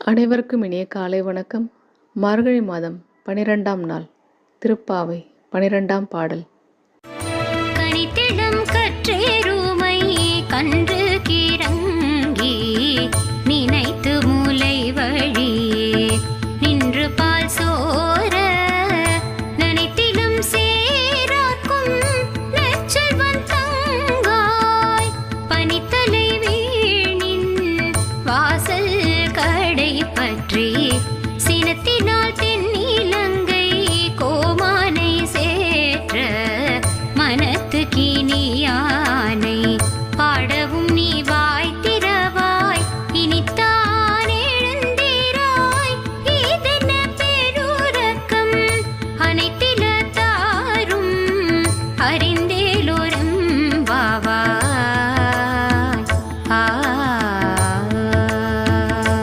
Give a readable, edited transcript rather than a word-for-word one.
அனைவருக்கும் இனிய காலை வணக்கம். மார்கழி மாதம் 12ஆம் நாள் திருப்பாவை 12ஆம் பாடல். கனித்திடம் கற்றேருமை கன்று கிறங்கி நினைத்து மூலை வழி நின்று பால் சோர நனைத்திலும் சேராக்கும் நெச்சல்வன் தங்காய் பனித்தலை வீணின் வாசல் கடை பற்றி